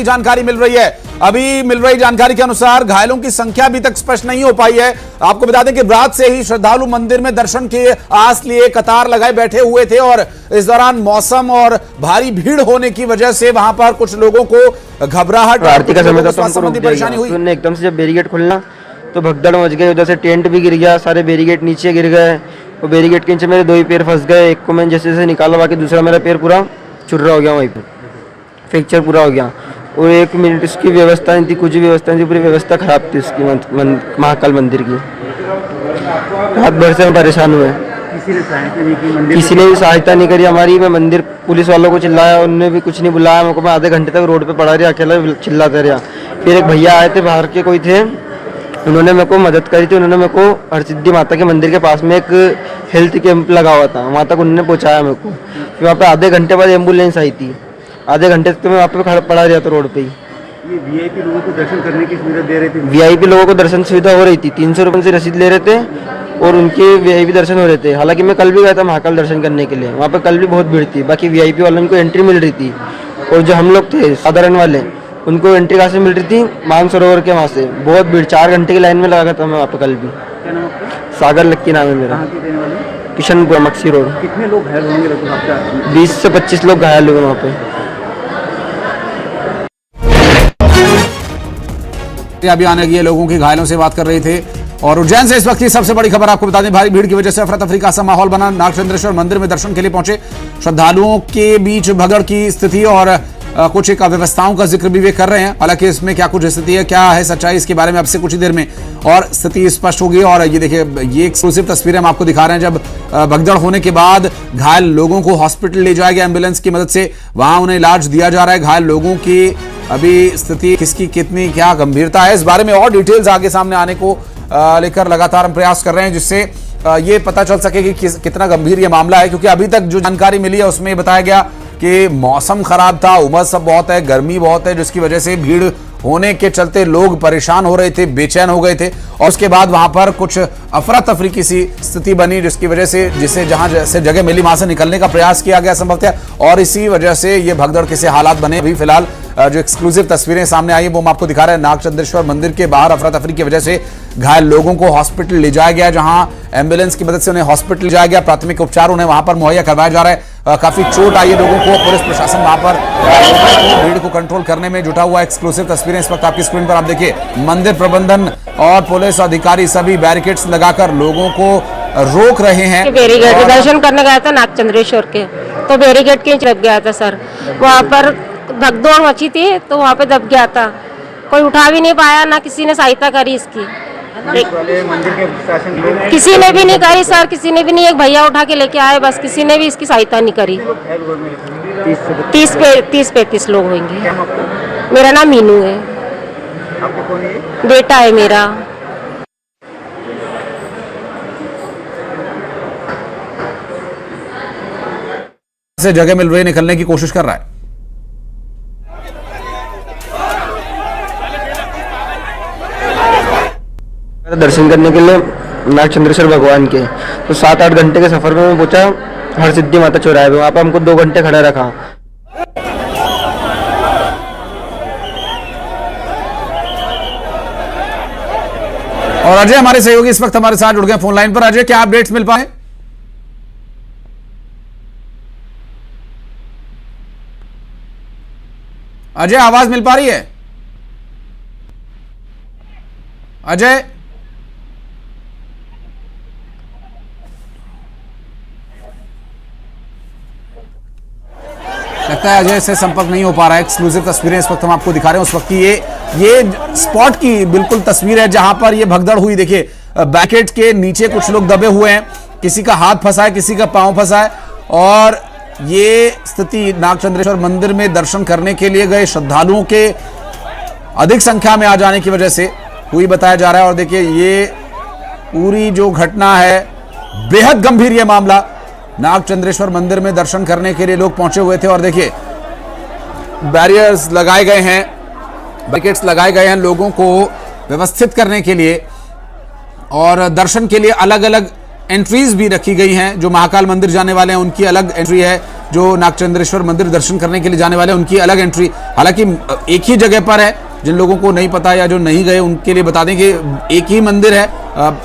की जानकारी मिल रही है। अभी मिल रही जानकारी के अनुसार घायलों की संख्या अभी तक स्पष्ट नहीं हो पाई है। आपको बता दें कि रात से ही श्रद्धालु मंदिर में दर्शन के आस लिए कतार लगाए बैठे हुए थे और इस दौरान मौसम और भारी भीड़ होने की वजह से वहां पर कुछ लोगों को घबराहट, आरती का समय था तो परेशानी हुई। तो एकदम से जब बैरिकेड खुलना तो भगदड़ मच गई, उधर से टेंट भी गिर गया, सारे बैरिकेड नीचे गिर गए और बैरिकेड के नीचे मेरे 2 ही पैर फंस गए। एक को मैंने जैसे जैसे निकाला, बाकी दूसरा मेरा पैर पूरा चुर्रा हो गया, वहीं पे फ्रैक्चर पूरा हो गया। और 1 मिनट उसकी व्यवस्था नहीं थी, कुछ भी व्यवस्था नहीं थी, पूरी व्यवस्था खराब थी उसकी महाकाल मंदिर की। रात भर से हम परेशान हुए, किसी ने भी सहायता नहीं करी हमारी। मैं मंदिर पुलिस वालों को चिल्लाया, उन्होंने भी कुछ नहीं बुलाया मेरे को। मैं आधे घंटे तक रोड पे पड़ा रहा, अकेला चिल्लाते रहा। फिर एक भैया आए थे बाहर के, कोई थे, उन्होंने मेरे को मदद करी थी। उन्होंने मेरे को हरसिद्धि माता के मंदिर के पास में एक हेल्थ कैंप लगा हुआ था, वहाँ तक उन्होंने पहुँचाया मेरे को। फिर वहाँ पे आधे घंटे बाद एम्बुलेंस आई थी। आधे घंटे तक तो मैं वहाँ पे खड़ा पड़ा रहा था रोड पे ही। ये वीआईपी लोगों को दर्शन करने की सुविधा दे रहे थे? वीआईपी लोगों को दर्शन सुविधा हो रही थी, 300 रुपये से रसीद ले रहे थे और उनके वीआईपी दर्शन हो रहे थे। हालांकि मैं कल भी गया था महाकाल दर्शन करने के लिए, वहाँ पे कल भी बहुत भीड़ थी। बाकी वीआईपी वालों को एंट्री मिल रही थी और जो हम लोग थे साधारण वाले, उनको एंट्री कहाँ से मिल रही थी? मानसरोवर के वहाँ से। बहुत भीड़, 4 घंटे की लाइन में लगा था मैं वहाँ पे कल भी। सागर लक्की नाम है मेरा, किशनपुर मक्सी रोड। कितने लोग घायल होंगे लगभग? 20 से 25 लोग घायल हुए वहाँ पे। अभी आने लगी लोगों की घायलों से बात कर रहे थे। और उज्जैन से इस वक्त की सबसे बड़ी खबर आपको बता दें, भारी भीड़ की वजह से अफरा तफरी का सा माहौल बना। नागचंद्रेश्वर मंदिर में दर्शन के लिए पहुंचे श्रद्धालुओं के बीच भगड़ की स्थिति और कुछ एक अव्यवस्थाओं का जिक्र भी वे कर रहे हैं। हालांकि इसमें क्या कुछ स्थिति है, क्या है सच्चाई, इसके बारे में अब से कुछ ही देर में और स्थिति स्पष्ट होगी। और ये देखिए, ये एक्सक्लूसिव तस्वीरें हम आपको दिखा रहे हैं जब भगदड़ होने के बाद घायल लोगों को हॉस्पिटल ले जाया गया एम्बुलेंस की मदद से। वहां उन्हें इलाज दिया जा रहा है। घायल लोगों की अभी स्थिति किसकी कितनी क्या गंभीरता है, इस बारे में और डिटेल्स आगे सामने आने को लेकर लगातार हम प्रयास कर रहे हैं, जिससे ये पता चल सके कि कितना गंभीर ये मामला है। क्योंकि अभी तक जो जानकारी मिली है उसमें बताया गया कि मौसम खराब था, उमस सब बहुत है, गर्मी बहुत है, जिसकी वजह से भीड़ होने के चलते लोग परेशान हो रहे थे, बेचैन हो गए थे। और उसके बाद वहां पर कुछ अफरा तफरी की सी स्थिति बनी, जिसकी वजह से जिसे जहां जैसे जगह मिली वहां से निकलने का प्रयास किया गया संभवतः, और इसी वजह से ये भगदड़ के से हालात बने। अभी फिलहाल जो एक्सक्लूसिव तस्वीरें सामने आई है वो हम आपको दिखा रहे हैं। नागचंद्रेश्वर मंदिर के बाहर अफरा तफरी की वजह से घायल लोगों को हॉस्पिटल ले जाया गया, जहां एम्बुलेंस की मदद से उन्हें हॉस्पिटल ले जाया गया। प्राथमिक उपचार उन्हें वहां पर मुहैया करवाया जा रहा है। काफी चोट आई है लोगों को, पुलिस प्रशासन वहां पर भीड़ को कंट्रोल करने में जुटा हुआ। एक्सक्लूसिव तस्वीरें इस वक्त आपकी स्क्रीन पर आप देखिए। मंदिर प्रबंधन और पुलिस अधिकारी सभी बैरिकेड्स लगाकर लोगों को रोक रहे हैं। बैरिकेड दर्शन करने गया था नागचंद्रेश्वर के, तो बैरिकेड के दब गया था सर। वहाँ पर भगदौड़ मची थी तो वहाँ पे दब गया था, कोई उठा भी नहीं पाया, ना किसी ने सहायता करी इसकी। मंदिर के प्रशासन किसी ने भी नहीं करी सर, किसी ने भी नहीं। एक भैया उठा के लेके आए, बस किसी ने भी इसकी सहायता नहीं करी। 30-35 लोग होंगे। मेरा नाम मीनू है, बेटा है मेरा। से जगह मिल रही, निकलने की कोशिश कर रहा है। दर्शन करने के लिए नागचंद्रेश्वर भगवान के, तो 7-8 घंटे के सफर में मैं पहुंचा हरसिद्धि माता चौराहे पे। वहां पे हमको 2 घंटे खड़ा रखा। और अजय हमारे सहयोगी इस वक्त हमारे साथ जुड़ गए फोन लाइन पर। अजय, क्या अपडेट्स मिल पाए? अजय, आवाज मिल पा रही है? अजय, लगता है अजय से संपर्क नहीं हो पा रहा है। एक्सक्लूसिव तस्वीरें इस वक्त हम आपको दिखा रहे हैं उस वक्त की ये स्पॉट की बिल्कुल तस्वीर है जहां पर ये भगदड़ हुई। देखिए, बैरिकेड के नीचे कुछ लोग दबे हुए हैं, किसी का हाथ फंसा है, किसी का पांव फंसा है। और ये स्थिति नागचंद्रेश्वर मंदिर में दर्शन करने के लिए गए श्रद्धालुओं के अधिक संख्या में आ जाने की वजह से हुई बताया जा रहा है। और देखिए, ये पूरी जो घटना है, बेहद गंभीर ये मामला। नागचंद्रेश्वर मंदिर में दर्शन करने के लिए लोग पहुंचे हुए थे और देखिए, बैरियर्स लगाए गए हैं, बैरिकेड्स लगाए गए हैं लोगों को व्यवस्थित करने के लिए। और दर्शन के लिए अलग अलग एंट्रीज भी रखी गई हैं। जो महाकाल मंदिर जाने वाले हैं उनकी अलग एंट्री है, जो नागचंद्रेश्वर मंदिर दर्शन करने के लिए जाने वाले हैं उनकी अलग एंट्री। हालांकि एक ही जगह पर है, जिन लोगों को नहीं पता या जो नहीं गए उनके लिए बता दें कि एक ही मंदिर है,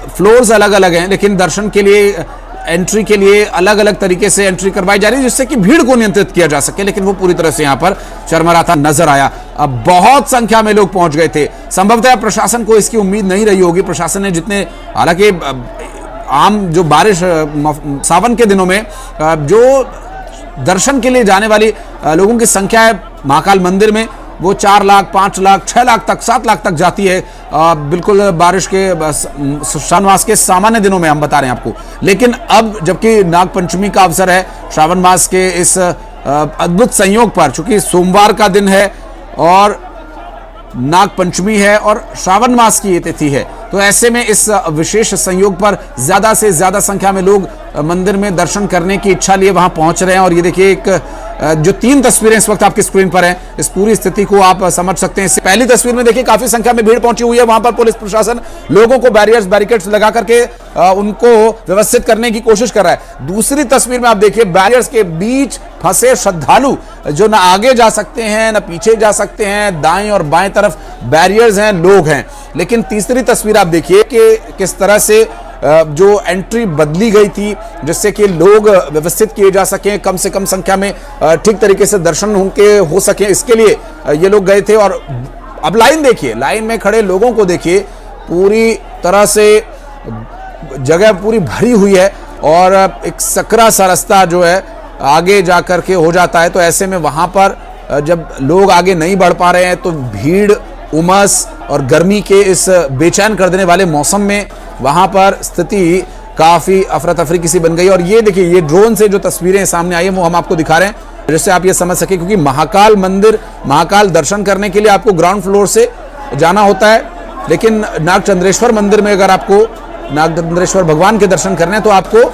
फ्लोर्स अलग अलग हैं, लेकिन दर्शन के लिए एंट्री के लिए अलग अलग तरीके से एंट्री करवाई जा रही है, जिससे कि भीड़ को नियंत्रित किया जा सके। लेकिन वो पूरी तरह से यहां पर चरमराता नजर आया। अब बहुत संख्या में लोग पहुंच गए थे। संभवतः प्रशासन को इसकी उम्मीद नहीं रही होगी। प्रशासन ने जितने, हालांकि आम जो बारिश सावन के दिनों में जो दर्शन के लिए जाने वाली लोगों की संख्या है महाकाल मंदिर में, वो 4 लाख, 5 लाख, 6 लाख तक, 7 लाख तक जाती है। बिल्कुल बारिश के श्रावण मास के सामान्य दिनों में हम बता रहे हैं आपको। लेकिन अब जबकि नाग पंचमी का अवसर है, श्रावण मास के इस अद्भुत संयोग पर, चूंकि सोमवार का दिन है और नाग पंचमी है और श्रावण मास की ये तिथि है, तो ऐसे में इस विशेष संयोग पर ज्यादा से ज्यादा संख्या में लोग मंदिर में दर्शन करने की इच्छा लिए वहां पहुंच रहे हैं। और ये देखिए, एक जो 3 तस्वीरें इस वक्त आपकी स्क्रीन पर हैं, इस पूरी स्थिति को आप समझ सकते हैं। इससे पहली तस्वीर में देखिए काफी संख्या में भीड़ पहुंची हुई है। वहां पर पुलिस प्रशासन लोगों को बैरिकेड्स लगा करके उनको व्यवस्थित करने की कोशिश कर रहा है। दूसरी तस्वीर में आप देखिए, बैरियर्स के बीच फंसे श्रद्धालु जो ना आगे जा सकते हैं ना पीछे जा सकते हैं, दाएं और बाएं तरफ बैरियर्स हैं, लोग हैं। लेकिन तीसरी तस्वीर आप देखिए कि किस तरह से जो एंट्री बदली गई थी, जिससे कि लोग व्यवस्थित किए जा सकें, कम से कम संख्या में ठीक तरीके से दर्शन उनके हो सके, इसके लिए ये लोग गए थे। और अब लाइन देखिए, लाइन में खड़े लोगों को देखिए, पूरी तरह से जगह पूरी भरी हुई है और एक सकरा सा रास्ता जो है आगे जाकर के हो जाता है। तो ऐसे में वहां पर जब लोग आगे नहीं बढ़ पा रहे हैं तो भीड़, उमस और गर्मी के इस बेचैन कर देने वाले मौसम में वहां पर स्थिति काफी अफरा तफरी की सी बन गई। और ये देखिए, ये ड्रोन से जो तस्वीरें सामने आई हैं वो हम आपको दिखा रहे हैं, जिससे आप ये समझ सके, क्योंकि महाकाल मंदिर, महाकाल दर्शन करने के लिए आपको ग्राउंड फ्लोर से जाना होता है। लेकिन नागचंद्रेश्वर मंदिर में अगर आपको नागचंद्रेश्वर भगवान के दर्शन करने हैं तो आपको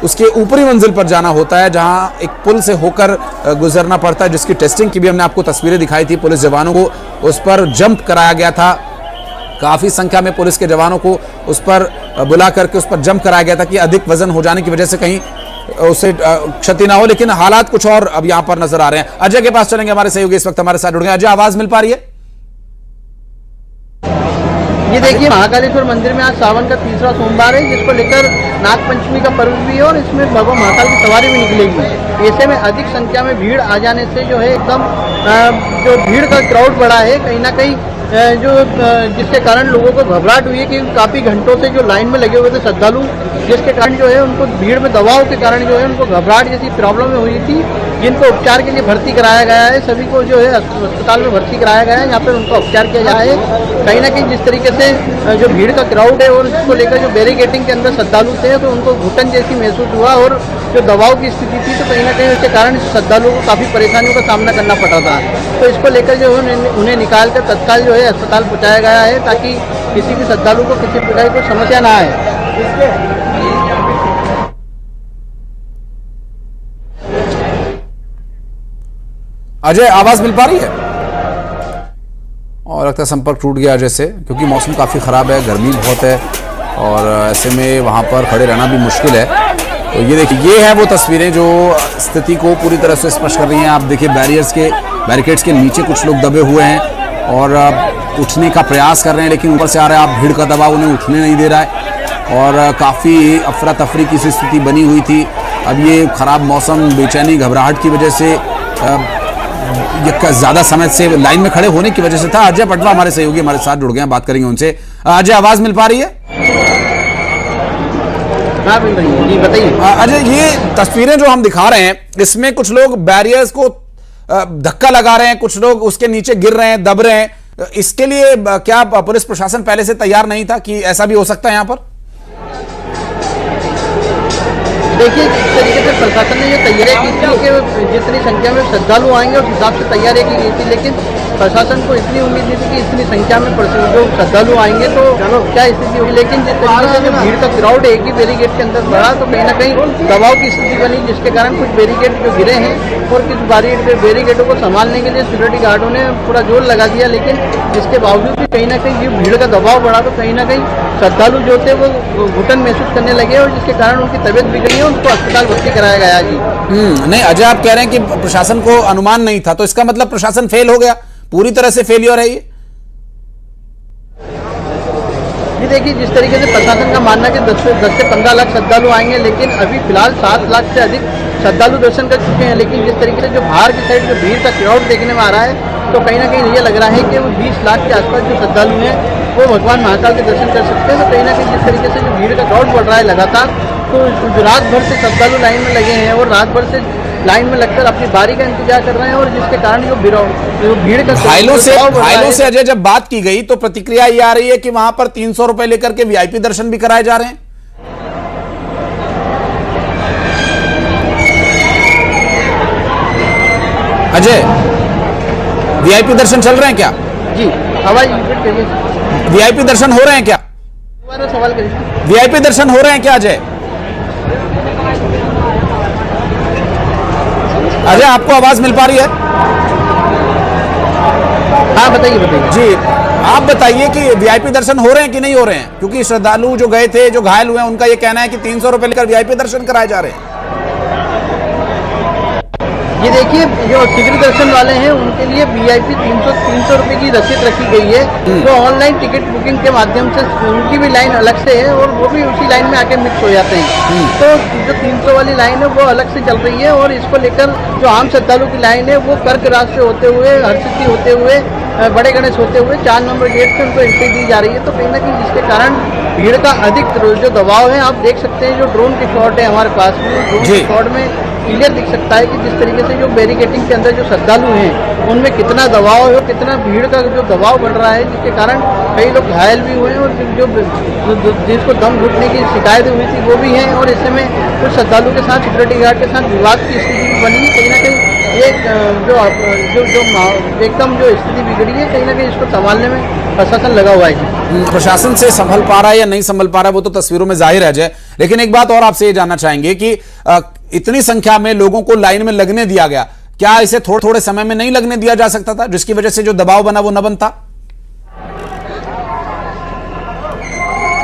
उसके ऊपरी मंजिल पर जाना होता है, जहां एक पुल से होकर गुजरना पड़ता है, जिसकी टेस्टिंग की भी हमने आपको तस्वीरें दिखाई थी। पुलिस जवानों को उस पर जंप कराया गया था। काफी संख्या में पुलिस के जवानों को उस पर बुला करके उस पर जंप कराया गया था कि अधिक वजन हो जाने की वजह से कहीं उसे क्षति ना हो। लेकिन हालात कुछ और अब यहां पर नजर आ रहे हैं। अजय के पास चलेंगे, हमारे सहयोगी इस वक्त हमारे साथ जुड़ गए। अजय, आवाज मिल पा रही है? ये देखिए, महाकालेश्वर मंदिर में आज सावन का 3रा सोमवार है, जिसको लेकर नाग पंचमी का पर्व भी है और इसमें भगवान महाकाल की सवारी भी निकलेगी। ऐसे में अधिक संख्या में भीड़ आ जाने से जो है एकदम जो भीड़ का क्राउड बढ़ा है, कहीं ना कहीं जिसके कारण लोगों को घबराहट हुई है कि काफ़ी घंटों से जो लाइन में लगे हुए थे श्रद्धालु, जिसके कारण जो है उनको भीड़ में दबाव के कारण जो है उनको घबराहट जैसी प्रॉब्लम हुई थी, जिनको उपचार के लिए भर्ती कराया गया है। सभी को जो है अस्पताल में भर्ती कराया गया है, यहाँ पर उनका उपचार किया जा रहा है। कहीं ना कहीं जिस तरीके से जो भीड़ का क्राउड है और इसको लेकर जो बैरिकेडिंग के अंदर श्रद्धालु थे तो उनको घुटन जैसी महसूस हुआ और जो दबाव की स्थिति थी, तो कहीं ना कहीं उसके कारण श्रद्धालुओं को काफ़ी परेशानियों का सामना करना पड़ रहा था। तो इसको लेकर जो है उन्हें निकाल कर तत्काल जो है अस्पताल पहुँचाया गया है, ताकि किसी भी श्रद्धालु को किसी प्रकार की समस्या ना आए। अजय, आवाज मिल पा रही है? और लगता है संपर्क टूट गया अजय से, क्योंकि मौसम काफ़ी ख़राब है, गर्मी बहुत है और ऐसे में वहाँ पर खड़े रहना भी मुश्किल है। तो ये देखिए, ये है वो तस्वीरें जो स्थिति को पूरी तरह से स्पष्ट कर रही हैं। आप देखिए, बैरिकेड्स के नीचे कुछ लोग दबे हुए हैं और उठने का प्रयास कर रहे हैं, लेकिन ऊपर से आ रहा है आप भीड़ का दबाव उन्हें उठने नहीं दे रहा है और काफ़ी अफरा तफरी की सी स्थिति बनी हुई थी। अब ये ख़राब मौसम, बेचैनी, घबराहट की वजह से ज्यादा समय से लाइन में खड़े होने की वजह से था। अजय पटवा हमारे सहयोगी हमारे साथ जुड़ गए हैं, बात करेंगे उनसे। अजय, आवाज मिल पा रही है? हाँ, मिल रही है जी, बताइए। अजय, ये तस्वीरें जो हम दिखा रहे हैं, इसमें कुछ लोग बैरियर्स को धक्का लगा रहे हैं, कुछ लोग उसके नीचे गिर रहे हैं, दब रहे हैं। इसके लिए क्या पुलिस प्रशासन पहले से तैयार नहीं था कि ऐसा भी हो सकता है यहाँ पर? देखिए, जिस तरीके से प्रशासन ने जो तैयारी की थी कि जितनी संख्या में श्रद्धालु आएंगे उस हिसाब से तैयारी की गई थी, लेकिन प्रशासन को इतनी उम्मीद नहीं थी कि इतनी संख्या में जो श्रद्धालु आएंगे तो क्या स्थिति होगी। लेकिन जिस तरीके से जो भीड़ का क्राउड एक ही बैरिकेड के अंदर बढ़ा तो कहीं ना कहीं दबाव की स्थिति बनी, जिसके कारण कुछ बैरिकेड जो गिरे हैं और कुछ बैरिकेडों को संभालने के लिए सिक्योरिटी गार्डों ने पूरा जोर लगा दिया। लेकिन जिसके बावजूद भी कहीं ना कहीं जो भीड़ का दबाव बढ़ा तो कहीं ना कहीं श्रद्धालु जो थे वो घुटन महसूस करने लगे और जिसके कारण उनकी तबीयत बिगड़ी है, उनको अस्पताल भर्ती कराया गया जी। नहीं अजय, आप कह रहे हैं कि प्रशासन को अनुमान नहीं था, तो इसका मतलब प्रशासन फेल हो गया, पूरी तरह से फेलियर है ये? जी देखिए, जिस तरीके से प्रशासन का मानना है कि 10 से 15 लाख श्रद्धालु आएंगे, लेकिन अभी फिलहाल 7 लाख से अधिक श्रद्धालु दर्शन कर चुके हैं। लेकिन जिस तरीके से जो बाहर की साइड जो भीड़ का क्राउड देखने में आ रहा है तो कहीं ना कहीं ये लग रहा है कि वो 20 लाख के आसपास जो श्रद्धालु हैं वो भगवान महाकाल के दर्शन कर सकते हैं। तो कहीं ना कहीं जिस तरीके से जो भीड़ का क्राउड बढ़ रहा है लगातार, तो जो रात भर से श्रद्धालु लाइन में लगे हैं और रात भर से लाइन में लगकर अपनी बारी का इंतजार कर रहे हैं और जिसके कारण जो भीड़ का घायलों से अजय जब बात की गई तो प्रतिक्रिया ये आ रही है कि वहां पर 300 रुपए लेकर के वीआईपी दर्शन भी कराए जा रहे हैं। अजय, वीआईपी दर्शन चल रहे हैं क्या? जी, आवाज रिपीट करिए। वीआईपी दर्शन हो रहे हैं क्या? दोबारा सवाल करिए। वीआईपी दर्शन हो रहे हैं क्या अजय? अजय, आपको आवाज मिल पा रही है? हाँ बताइए जी, आप बताइए कि वीआईपी दर्शन हो रहे हैं कि नहीं हो रहे हैं, क्योंकि श्रद्धालु जो गए थे, जो घायल हुए हैं, उनका ये कहना है कि 300 रुपए लेकर वीआईपी दर्शन कराए जा रहे हैं। ये देखिए, जो शीघ्र दर्शन वाले हैं उनके लिए वीआईपी 300 रुपए की रसीद रखी गई है, जो ऑनलाइन टिकट बुकिंग के माध्यम से उनकी भी लाइन अलग से है और वो भी उसी लाइन में आके मिक्स हो जाते हैं। तो जो 300 वाली लाइन है वो अलग से चल रही है और इसको लेकर जो आम श्रद्धालु की लाइन है वो कर्कराज से होते हुए, हरसिद्धि होते हुए, बड़े गणेश होते हुए 4 नंबर गेट से उनको एंट्री दी जा रही है। तो कहीं ना कहीं जिसके कारण भीड़ का अधिक जो दबाव है, आप देख सकते हैं जो ड्रोन के शॉट है हमारे पास में, ड्रोन के शॉट में क्लियर दिख सकता है कि जिस तरीके से जो बैरिकेटिंग के अंदर जो श्रद्धालु हैं उनमें कितना दबाव है और कितना भीड़ का जो दबाव बढ़ रहा है, जिसके कारण कई लोग घायल भी हुए हैं और जो जिसको दम घुटने की शिकायत हुई थी वो भी हैं और ऐसे में कुछ श्रद्धालु के साथ सिक्योरिटी गार्ड के साथ विवाद की स्थिति भी बनी है। कहीं ना कहीं ये एकदम जो स्थिति बिगड़ी है, कहीं ना कहीं इसको संभालने में प्रशासन लगा हुआ है। प्रशासन से संभल पा रहा है या नहीं संभल पा रहा है वो तो तस्वीरों में जाहिर है अजय, लेकिन एक बात और आपसे ये जानना चाहेंगे कि इतनी संख्या में लोगों को लाइन में लगने दिया गया, क्या इसे थोड़े थोड़े समय में नहीं लगने दिया जा सकता था, जिसकी वजह से जो दबाव बना वो न बनता?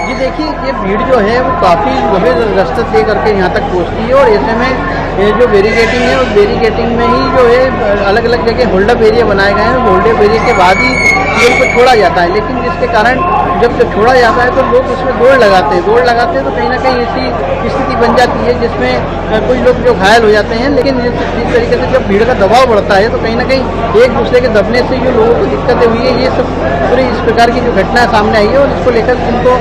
ये देखिए, ये भीड़ जो है वो काफ़ी लंबे रास्ते तय करके यहाँ तक पहुँचती है और ऐसे में ये जो बैरिकेटिंग है उस बैरिकेटिंग में ही जो है अलग अलग जगह होल्डअप एरिया बनाए गए हैं। होल्डअप एरिया के बाद ही ट्रेन को छोड़ा जाता है, लेकिन जिसके कारण जब छोड़ा जाता है तो लोग उसमें दौड़ लगाते हैं तो कहीं ना कहीं ऐसी स्थिति बन जाती है जिसमें कुछ लोग जो घायल हो जाते हैं। लेकिन जिस तरीके से जब भीड़ का दबाव बढ़ता है तो कहीं ना कहीं एक दूसरे के दबने से जो लोगों को दिक्कतें हुई है, ये सब पूरी इस प्रकार की जो घटना सामने आई है और इसको लेकर उनको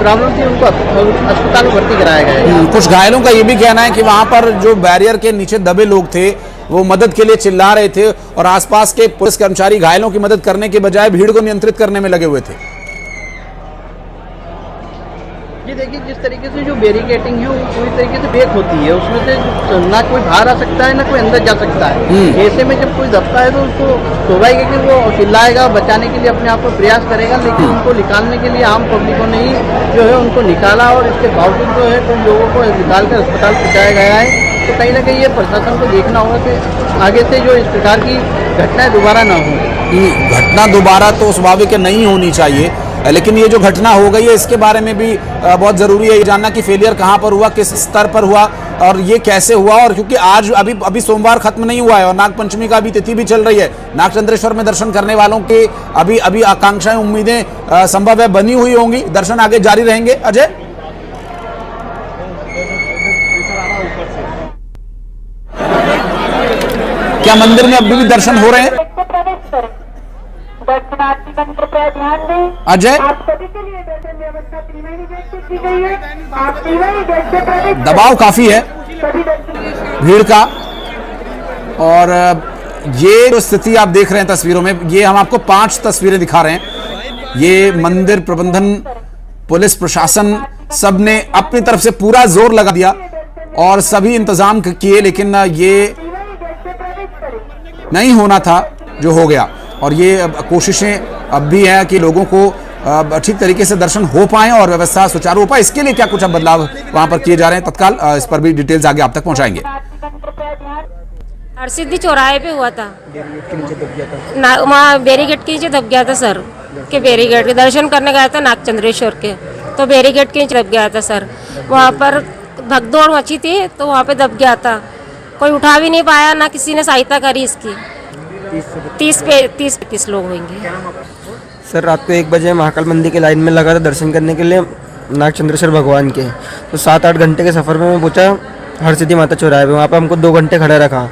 प्रॉब्लम थी, उनको अस्पताल में भर्ती कराया गया है। कुछ घायलों का ये भी कहना है कि वहां पर जो बैरियर के नीचे दबे लोग थे वो मदद के लिए चिल्ला रहे थे और आसपास के पुलिस कर्मचारी घायलों की मदद करने के बजाय भीड़ को नियंत्रित करने में लगे हुए थे। ये देखिए, जिस तरीके से जो बैरिकेटिंग है वो पूरी तरीके से बेक होती है, उसमें से ना कोई बाहर आ सकता है ना कोई अंदर जा सकता है। ऐसे में जब कोई दबता है तो उसको स्वाभाविक है कि वो चिल्लाएगा, बचाने के लिए अपने आप को प्रयास करेगा, लेकिन उनको निकालने के लिए आम पब्लिकों ने ही जो है उनको निकाला और इसके बावजूद जो है कुछ लोगों को निकाल कर अस्पताल पहुँचाया गया है। तो कहीं ना कहीं ये प्रशासन को देखना होगा कि आगे से जो इस प्रकार की घटनाएं दोबारा ना हो। घटना दोबारा तो स्वाभाविक नहीं होनी चाहिए, लेकिन ये जो घटना हो गई है इसके बारे में भी बहुत जरूरी है ये जानना कि फेलियर कहां पर हुआ, किस स्तर पर हुआ और ये कैसे हुआ। और क्योंकि आज अभी सोमवार खत्म नहीं हुआ है और नागपंचमी का अभी तिथि भी चल रही है, नागचंद्रेश्वर में दर्शन करने वालों के अभी आकांक्षाएं, उम्मीदें संभव है बनी हुई होंगी, दर्शन आगे जारी रहेंगे। अजय, क्या मंदिर में अभी भी दर्शन हो रहे हैं? अजय, दबाव काफी है भीड़ का और ये जो स्थिति आप देख रहे हैं तस्वीरों में, ये हम आपको 5 तस्वीरें दिखा रहे हैं। ये मंदिर प्रबंधन, पुलिस प्रशासन सब ने अपनी तरफ से पूरा जोर लगा दिया और सभी इंतजाम किए, लेकिन ये नहीं होना था जो हो गया। और ये कोशिशें अब भी हैं कि लोगों को ठीक तरीके से दर्शन हो पाए और व्यवस्था सुचारू हो पाए। इसके लिए क्या कुछ अब बदलाव वहां पर किए जा रहे हैं तत्काल, इस पर भी डिटेल्स आगे आप तक पहुंचाएंगे। हरसिद्धि चौराहे पे हुआ था, वहाँ बैरीगेट के नीचे दब गया था सर, के बैरीगेट के दर्शन करने गया था नागचंद्रेश्वर के, तो बैरीगेट के नीचे दब गया था सर। वहाँ पर भगदौड़ मची थी तो वहाँ पे दब गया था, कोई उठा भी नहीं पाया, ना किसी ने सहायता करी इसकी। 30 लोग होंगे। सर रात को 1 बजे महाकाल मंदिर के लाइन में लगा था दर्शन करने के लिए नागचंद्रेश्वर भगवान के। तो 7-8 घंटे के सफ़र में मैं पहुंचा हरसिद्धि माता चौराहे पे। वहाँ पे हमको 2 घंटे खड़ा रखा।